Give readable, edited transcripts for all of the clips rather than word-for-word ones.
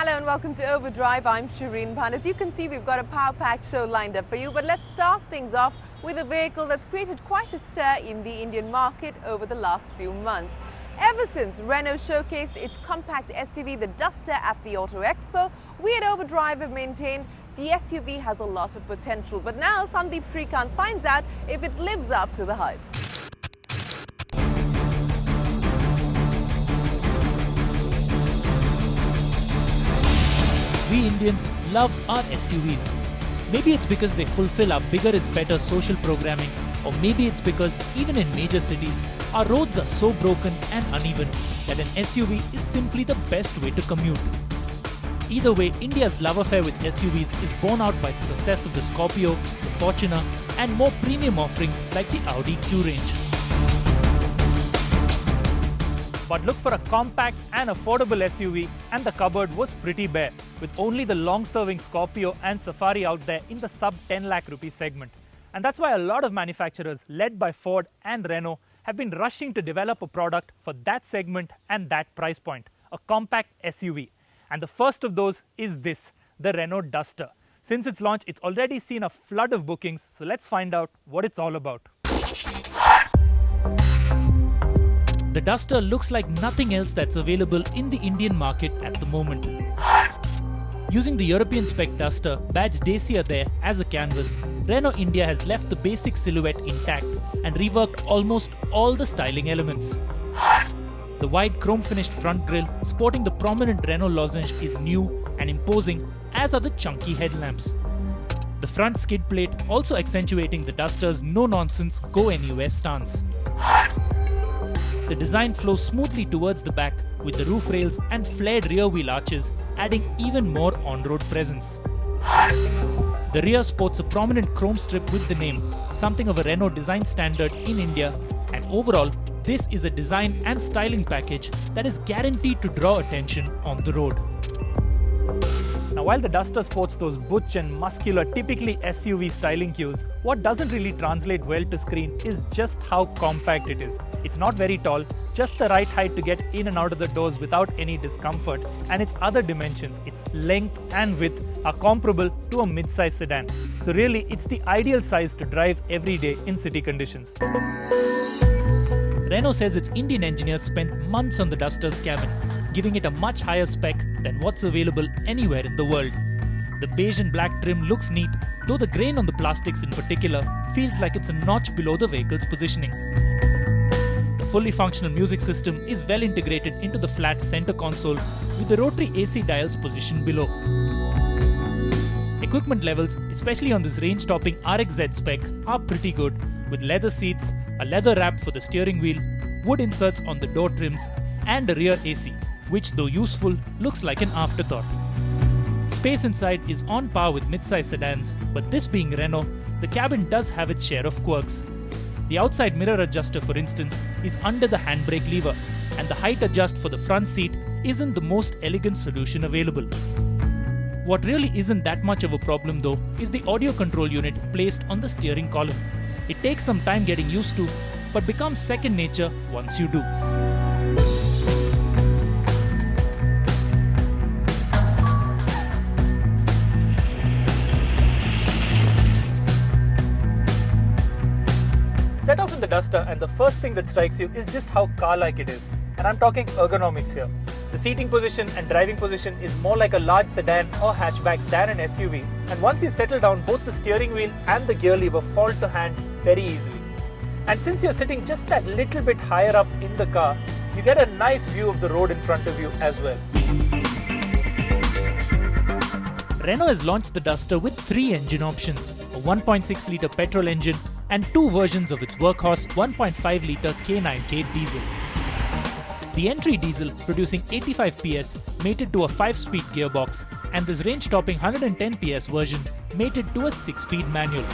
Hello and welcome to Overdrive. I'm Shireen Bhan. As you can see, we've got a power-packed show lined up for you. But let's start things off with a vehicle that's created quite a stir in the Indian market over the last few months. Ever since Renault showcased its compact SUV, the Duster, at the Auto Expo, we at Overdrive have maintained the SUV has a lot of potential. But now Sandeep Shrikant finds out if it lives up to the hype. We Indians love our SUVs. Maybe it's because they fulfill our bigger is better social programming, or maybe it's because even in major cities, our roads are so broken and uneven that an SUV is simply the best way to commute. Either way, India's love affair with SUVs is borne out by the success of the Scorpio, the Fortuner, and more premium offerings like the Audi Q range. But look for a compact and affordable SUV and the cupboard was pretty bare, with only the long-serving Scorpio and Safari out there in the sub 10 lakh rupee segment. And that's why a lot of manufacturers led by Ford and Renault have been rushing to develop a product for that segment and that price point, a compact SUV. And the first of those is this, the Renault Duster. Since its launch, it's already seen a flood of bookings, so let's find out what it's all about. The Duster looks like nothing else that's available in the Indian market at the moment. Using the European spec Duster, badged Dacia there as a canvas, Renault India has left the basic silhouette intact and reworked almost all the styling elements. The wide chrome-finished front grille sporting the prominent Renault lozenge is new and imposing, as are the chunky headlamps. The front skid plate also accentuating the Duster's no-nonsense, go-anywhere stance. The design flows smoothly towards the back with the roof rails and flared rear wheel arches adding even more on-road presence. The rear sports a prominent chrome strip with the name, something of a Renault design standard in India, and overall, this is a design and styling package that is guaranteed to draw attention on the road. Now, while the Duster sports those butch and muscular, typically SUV styling cues, what doesn't really translate well to screen is just how compact it is. It's not very tall, just the right height to get in and out of the doors without any discomfort, and its other dimensions, its length and width, are comparable to a mid-size sedan. So really, it's the ideal size to drive every day in city conditions. Renault says its Indian engineers spent months on the Duster's cabin, giving it a much higher spec than what's available anywhere in the world. The beige and black trim looks neat, though the grain on the plastics in particular feels like it's a notch below the vehicle's positioning. The fully functional music system is well integrated into the flat center console with the rotary AC dials positioned below. Equipment levels, especially on this range-topping RXZ spec, are pretty good, with leather seats, a leather wrap for the steering wheel, wood inserts on the door trims, and a rear AC, which though useful, looks like an afterthought. Space inside is on par with mid-size sedans, but this being Renault, the cabin does have its share of quirks. The outside mirror adjuster, for instance, is under the handbrake lever, and the height adjust for the front seat isn't the most elegant solution available. What really isn't that much of a problem though is the audio control unit placed on the steering column. It takes some time getting used to, but becomes second nature once you do. Set off in the Duster and the first thing that strikes you is just how car-like it is. And I'm talking ergonomics here. The seating position and driving position is more like a large sedan or hatchback than an SUV. And once you settle down, both the steering wheel and the gear lever fall to hand very easily. And since you're sitting just that little bit higher up in the car, you get a nice view of the road in front of you as well. Renault has launched the Duster with 3 engine options, a 1.6-litre petrol engine and 2 versions of its workhorse 1.5-litre K9K diesel. The entry diesel, producing 85 PS, mated to a 5-speed gearbox, and this range-topping 110 PS version mated to a 6-speed manual.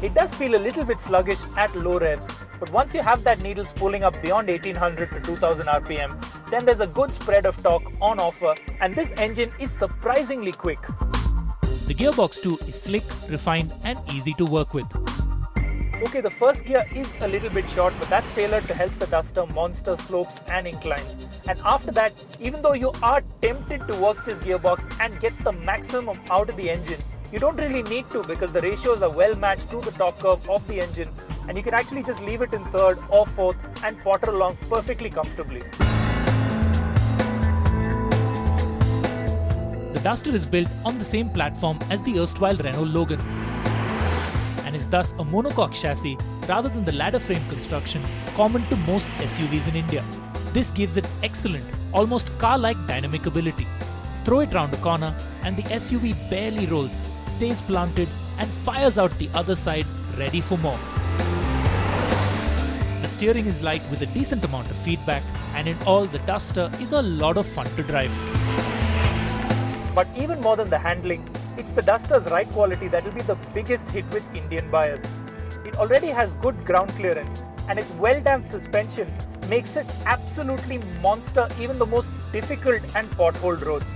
It does feel a little bit sluggish at low revs, but once you have that needle spooling up beyond 1800 to 2000 RPM, then there's a good spread of torque on offer, and this engine is surprisingly quick. The gearbox too is slick, refined and easy to work with. Okay, the first gear is a little bit short, but that's tailored to help the Duster monster slopes and inclines. And after that, even though you are tempted to work this gearbox and get the maximum out of the engine, you don't really need to, because the ratios are well matched to the top curve of the engine, and you can actually just leave it in third or fourth and potter along perfectly comfortably. The Duster is built on the same platform as the erstwhile Renault Logan and is thus a monocoque chassis rather than the ladder frame construction common to most SUVs in India. This gives it excellent, almost car-like dynamic ability. Throw it round a corner and the SUV barely rolls, stays planted and fires out the other side, ready for more. The steering is light with a decent amount of feedback, and in all, the Duster is a lot of fun to drive. But even more than the handling, it's the Duster's ride quality that will be the biggest hit with Indian buyers. It already has good ground clearance, and its well-damped suspension makes it absolutely monster even the most difficult and potholed roads.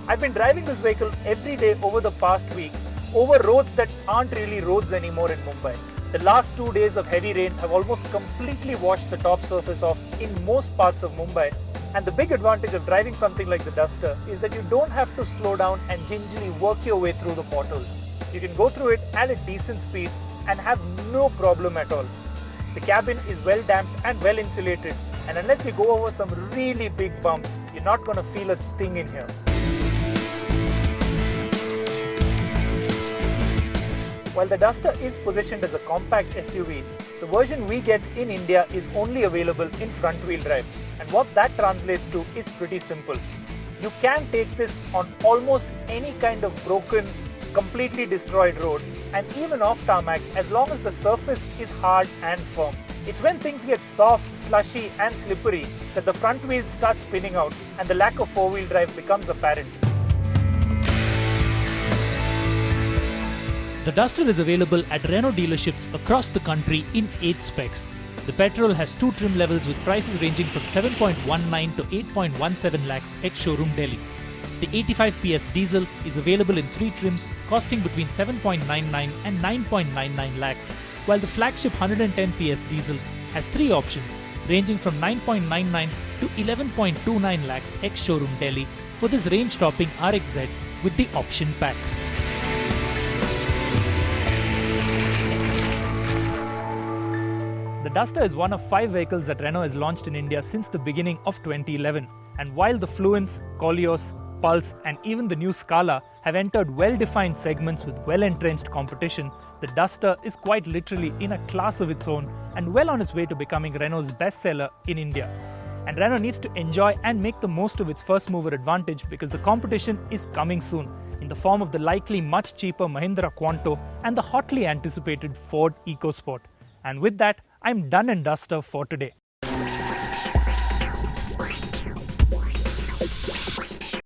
I've been driving this vehicle every day over the past week, over roads that aren't really roads anymore in Mumbai. The last 2 days of heavy rain have almost completely washed the top surface off in most parts of Mumbai. And the big advantage of driving something like the Duster is that you don't have to slow down and gingerly work your way through the potholes. You can go through it at a decent speed and have no problem at all. The cabin is well damped and well insulated, and unless you go over some really big bumps, you're not going to feel a thing in here. While the Duster is positioned as a compact SUV, the version we get in India is only available in front-wheel drive. And what that translates to is pretty simple. You can take this on almost any kind of broken, completely destroyed road, and even off tarmac, as long as the surface is hard and firm. It's when things get soft, slushy and slippery that the front wheels start spinning out and the lack of four-wheel drive becomes apparent. The Duster is available at Renault dealerships across the country in 8 specs. The petrol has 2 trim levels with prices ranging from 7.19 to 8.17 lakhs ex-showroom Delhi. The 85 PS diesel is available in 3 trims costing between 7.99 and 9.99 lakhs, while the flagship 110 PS diesel has 3 options ranging from 9.99 to 11.29 lakhs ex-showroom Delhi for this range-topping RXZ with the option pack. The Duster is one of 5 vehicles that Renault has launched in India since the beginning of 2011. And while the Fluence, Koleos, Pulse and even the new Scala have entered well-defined segments with well-entrenched competition, the Duster is quite literally in a class of its own and well on its way to becoming Renault's bestseller in India. And Renault needs to enjoy and make the most of its first-mover advantage, because the competition is coming soon in the form of the likely much cheaper Mahindra Quanto and the hotly anticipated Ford EcoSport. And with that, I'm done and Duster for today.